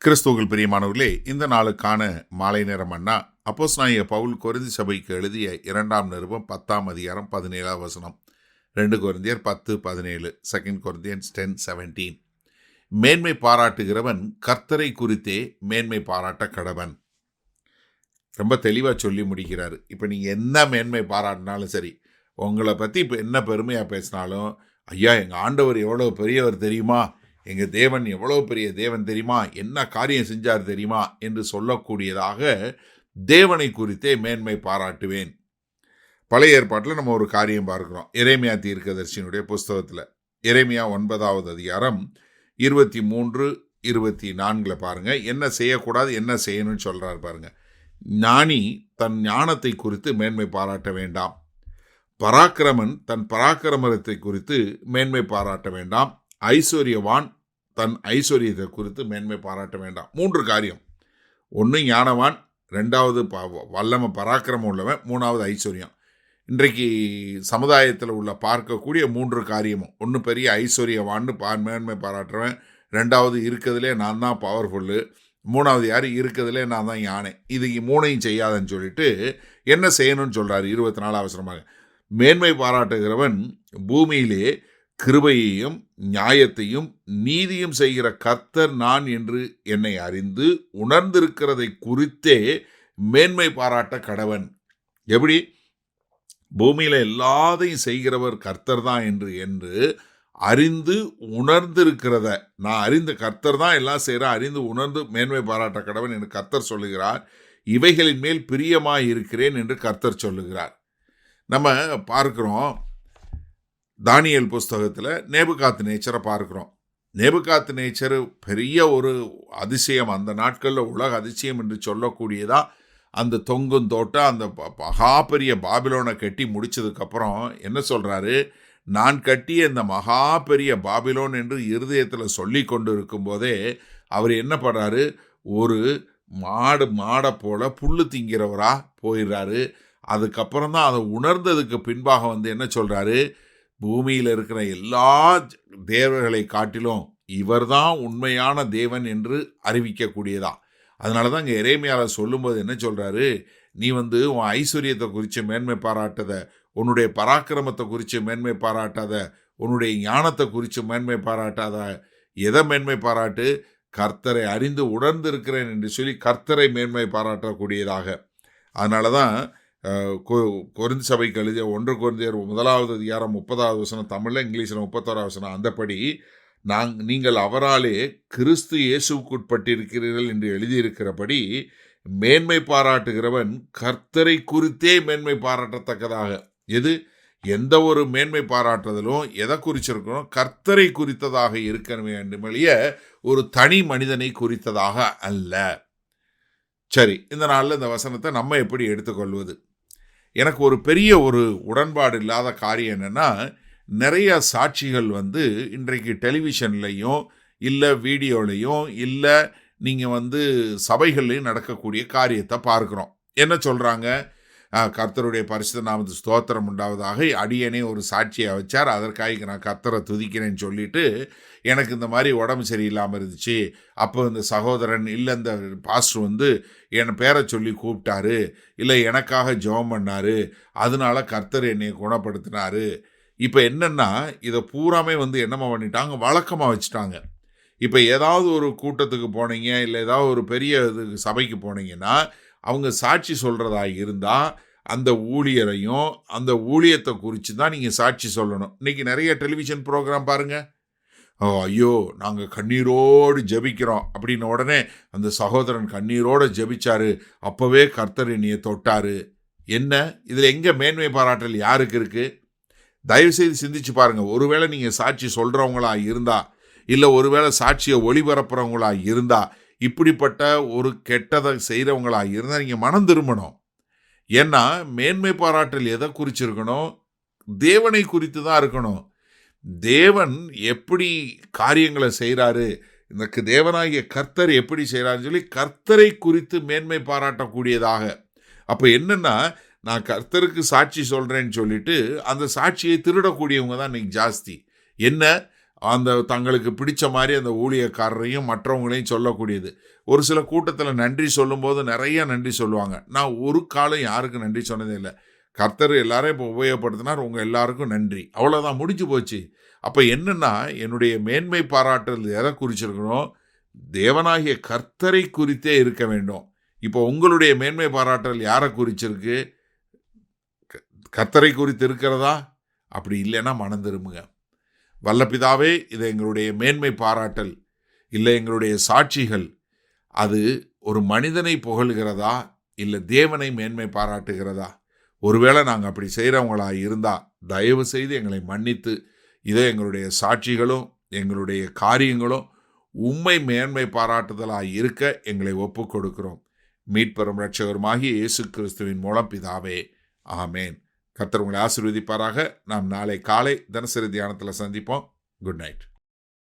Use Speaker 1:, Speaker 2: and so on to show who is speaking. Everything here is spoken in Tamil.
Speaker 1: கிறிஸ்துவுக்குள் பிரியமானவர்களே, இந்த நாளுக்கான மாலை நேரம் மன்னா அப்போஸ்தலனாகிய பவுல் கொரிந்தி சபைக்கு எழுதிய 2 நிருபம் 10 அதிகாரம் 17 வசனம். 2 கொரிந்தியர் 10:17, 2 கொரிந்தியன்ஸ் 10:17. மேன்மை பாராட்டுகிறவன் கர்த்தரை குறித்தே மேன்மை பாராட்ட கடவன். ரொம்ப தெளிவாக சொல்லி முடிக்கிறாரு. இப்போ நீங்கள் என்ன மேன்மை பாராட்டினாலும் சரி, உங்களை பற்றி இப்போ என்ன பெருமையாக பேசினாலும், ஐயா எங்கள் ஆண்டவர் எவ்வளோ பெரியவர் தெரியுமா, எங்கள் தேவன் எவ்வளோ பெரிய தேவன் தெரியுமா, என்ன காரியம் செஞ்சார் தெரியுமா என்று சொல்லக்கூடியதாக தேவனை குறித்தே மேன்மை பாராட்டுவேன். பழைய ஏற்பாட்டில் நம்ம ஒரு காரியம் பார்க்குறோம். எரேமியா தீர்க்கதரிசியினுடைய புஸ்தகத்தில் எரேமியா 9வது அதிகாரம் 23-24 பாருங்கள். என்ன செய்யக்கூடாது என்ன செய்யணும்னு சொல்கிறார் பாருங்கள். ஞானி தன் ஞானத்தை குறித்து மேன்மை பாராட்ட வேண்டாம், பராக்கிரமன் தன் பராக்கிரமத்தை குறித்து மேன்மை பாராட்ட வேண்டாம், ஐஸ்வர்யவான் தன் ஐஸ்வர்யத்தை குறித்து மேன்மை பாராட்ட வேண்டாம். 3 காரியம். 1 ஞானவான், 2வது வல்லம பராக்கிரமம் உள்ளவன், 3வது ஐஸ்வர்யம். இன்றைக்கு சமுதாயத்தில் உள்ள பார்க்கக்கூடிய 3 காரியமும், 1 பெரிய ஐஸ்வர்யவான்னு மேன்மை பாராட்டுறவன், 2வது இருக்கிறதுலே நான் தான் பவர்ஃபுல்லு, 3வது யார் இருக்கிறதுலே நான் தான் யானை. இது 3ஐயும் செய்யாதன்னு சொல்லிட்டு என்ன செய்யணும்னு சொல்கிறார் 24 அவசரமாக. மேன்மை பாராட்டுகிறவன் பூமியிலே கிருபையையும் நியாயத்தையும் நீதியும் செய்கிற கர்த்தர் நான் என்று என்னை அறிந்து உணர்ந்திருக்கிறதை குறித்தே மேன்மை பாராட்ட கடவன். எப்படி? பூமியில் எல்லாத்தையும் செய்கிறவர் கர்த்தர் தான் என்று அறிந்து உணர்ந்திருக்கிறத, நான் அறிந்த கர்த்தர் தான் எல்லாம் செய்கிறேன், அறிந்து உணர்ந்து மேன்மை பாராட்ட கடவன் என்று கர்த்தர் சொல்லுகிறார். இவைகளின் மேல் பிரியமாய் இருக்கிறேன் என்று கர்த்தர் சொல்லுகிறார். நம்ம பார்க்கிறோம், தானியேல் புஸ்தகத்தில் நேபுகாத்நேச்சரை பார்க்குறோம். நேபுகாத்நேச்சர் பெரிய ஒரு அதிசயம், அந்த நாட்களில் உலக அதிசயம் என்று சொல்லக்கூடியதா அந்த தொங்கும் தோட்டம், அந்த மகா பெரிய பாபிலோனை கட்டி முடித்ததுக்கப்புறம் என்ன சொல்கிறாரு, நான் கட்டிய இந்த மகா பெரிய பாபிலோன் என்று இருதயத்தில் சொல்லி கொண்டு இருக்கும்போதே அவர் என்ன பண்ணுறாரு, ஒரு மாடை போல புல்லு திங்கிறவராக போயிடுறாரு. அதுக்கப்புறம் தான் அதை உணர்ந்ததுக்கு பின்பாக என்ன சொல்கிறாரு, பூமியில் இருக்கிற எல்லா தேவர்களை காட்டிலும் இவர்தான் உண்மையான தேவன் என்று அறிவிக்கக்கூடியதா. அதனால தான் இங்கே எரேமியாவில் சொல்லும்போது என்ன சொல்கிறாரு, நீ உன் ஐஸ்வர்யத்தை குறித்து மேன்மை பாராட்டாத, உன்னுடைய பராக்கிரமத்தை குறித்து மேன்மை பாராட்டாத, உன்னுடைய ஞானத்தை குறித்து மேன்மை பாராட்டாத, எதை மேன்மை பாராட்டு, கர்த்தரை அறிந்து உணர்ந்து இருக்கிறேன் என்று சொல்லி கர்த்தரை மேன்மை பாராட்டக்கூடியதாக. அதனால தான் கொரிந்தி சபைக்கு எழுதிய 1 கொரிந்தியர் 1வது அதிகாரம் 30வது வசனம், தமிழில் இங்கிலீஷில் 31வது வசனம், அந்தபடி நீங்கள் அவராலே கிறிஸ்து இயேசுவுக்குட்பட்டிருக்கிறீர்கள் என்று எழுதியிருக்கிறபடி மேன்மை பாராட்டுகிறவன் கர்த்தரை குறித்தே மேன்மை பாராட்டத்தக்கதாக. எது? எந்த ஒரு மேன்மை பாராட்டுதலும் எதை குறிச்சிருக்கணும், கர்த்தரை குறித்ததாக இருக்க வேண்டுமெளிய ஒரு தனி மனிதனை குறித்ததாக அல்ல. சரி, இந்த நாளில் இந்த வசனத்தை நம்ம எப்படி எடுத்துக்கொள்வது? எனக்கு ஒரு பெரிய ஒரு உடன்பாடு இல்லாத காரியம் என்னென்னா, நிறைய சாட்சிகள் இன்றைக்கு டெலிவிஷன்லையும் இல்லை வீடியோலையும் இல்லை நீங்கள் சபைகள்லையும் நடக்கக்கூடிய காரியத்தை பார்க்குறோம். என்ன சொல்கிறாங்க, கர்த்தருடைய பரிசுத்த நாமத்துக்கு ஸ்தோத்திரம் உண்டாவதாக, அடியனே ஒரு சாட்சியை வச்சார், அதற்காக நான் கர்த்தரை துதிக்கிறேன்னு சொல்லிட்டு, எனக்கு இந்த மாதிரி உடம்பு சரியில்லாமல் இருந்துச்சு, அப்போ இந்த சகோதரன் இல்லை இந்த பாஸ்டர் என் பேரை சொல்லி கூப்பிட்டாரு, இல்லை எனக்காக ஜெபம் பண்ணாரு, அதனால கர்த்தர் என்னை குணப்படுத்தினாரு. இப்போ என்னென்னா, இதை பூராமே என்னமா பண்ணிட்டாங்க, வழக்கமாக வச்சுட்டாங்க. இப்போ ஏதாவது ஒரு கூட்டத்துக்கு போனீங்க, இல்லை ஏதாவது ஒரு பெரிய சபைக்கு போனீங்கன்னா, அவங்க சாட்சி சொல்கிறதா இருந்தால் அந்த ஊழியரையும் அந்த ஊழியத்தை குறித்து தான் நீங்கள் சாட்சி சொல்லணும். இன்றைக்கி நிறைய டெலிவிஷன் ப்ரோக்ராம் பாருங்கள், ஐயோ நாங்கள் கண்ணீரோடு ஜெபிக்கிறோம் அப்படின்ன உடனே அந்த சகோதரன் கண்ணீரோடு ஜெபிச்சாரு, அப்போவே கர்த்தர் என்னையை தொட்டாரு. என்ன இதில் எங்கே மேன்மை பாராட்டல் யாருக்கு இருக்குது? தயவுசெய்து சிந்திச்சு பாருங்கள். ஒருவேளை நீங்கள் சாட்சி சொல்கிறவங்களா இருந்தால், இல்லை ஒருவேளை சாட்சியை ஒளிபரப்புறவங்களா இருந்தால், இப்படிப்பட்ட ஒரு கெட்டதை செய்கிறவங்களா இருந்தால் நீங்கள் மனம் திரும்பணும். ஏன்னா மேன்மை பாராட்டல் எதை குறிச்சிருக்கணும், தேவனை குறித்து தான் இருக்கணும். தேவன் எப்படி காரியங்களை செய்கிறாரு, இந்த தேவனாகிய கர்த்தர் எப்படி செய்கிறாருன்னு சொல்லி கர்த்தரை குறித்து மேன்மை பாராட்டக்கூடியதாக. அப்போ என்னென்னா, நான் கர்த்தருக்கு சாட்சி சொல்கிறேன்னு சொல்லிட்டு அந்த சாட்சியை திருடக்கூடியவங்க தான் இன்னைக்கு ஜாஸ்தி. என்ன, அந்த தங்களுக்கு பிடிச்ச மாதிரி அந்த ஊழியக்காரரையும் மற்றவங்களையும் சொல்லக்கூடியது. ஒரு சில கூட்டத்தில் நன்றி சொல்லும்போது நிறைய நன்றி சொல்லுவாங்க. நான் ஒரு காலம் யாருக்கும் நன்றி சொன்னதே இல்லை. கர்த்தர் எல்லாரையும் இப்போ உபயோகப்படுத்தினார், உங்கள் எல்லாருக்கும் நன்றி, அவ்வளோதான், முடிஞ்சு போச்சு. அப்போ என்னன்னா, என்னுடைய மேன்மை பாராட்டுறது எதை குறிச்சிருக்கணும்? தேவனாகிய கர்த்தரை குறித்தே இருக்க வேண்டும். இப்போ உங்களுடைய மேன்மை பாராட்டல் யாரை குறிச்சிருக்கு? கர்த்தரை குறித்து இருக்கிறதா? அப்படி இல்லைன்னா மனம் திரும்புங்க. வல்ல பிதாவே, இதை எங்களுடைய மேன்மை பாராட்டல் இல்லை எங்களுடைய சாட்சிகள் அது ஒரு மனிதனை புகழ்கிறதா இல்லை தேவனை மேன்மை பாராட்டுகிறதா? ஒருவேளை நாங்கள் அப்படி செய்கிறவங்களாக இருந்தால் தயவு செய்து எங்களை மன்னித்து இதை எங்களுடைய சாட்சிகளும் எங்களுடைய காரியங்களும் உம்மை மேன்மை பாராட்டுதலாக இருக்க எங்களை ஒப்பு கொடுக்கிறோம். மீட்பெரும் இரட்சகருமாகிய இயேசு கிறிஸ்துவின் மூலம் பிதாவே, ஆமேன். கர்த்தர் உங்களை ஆசீர்வதிப்பாராக. நாம் நாளை காலை தினசரி தியானத்தில் சந்திப்போம். Good night.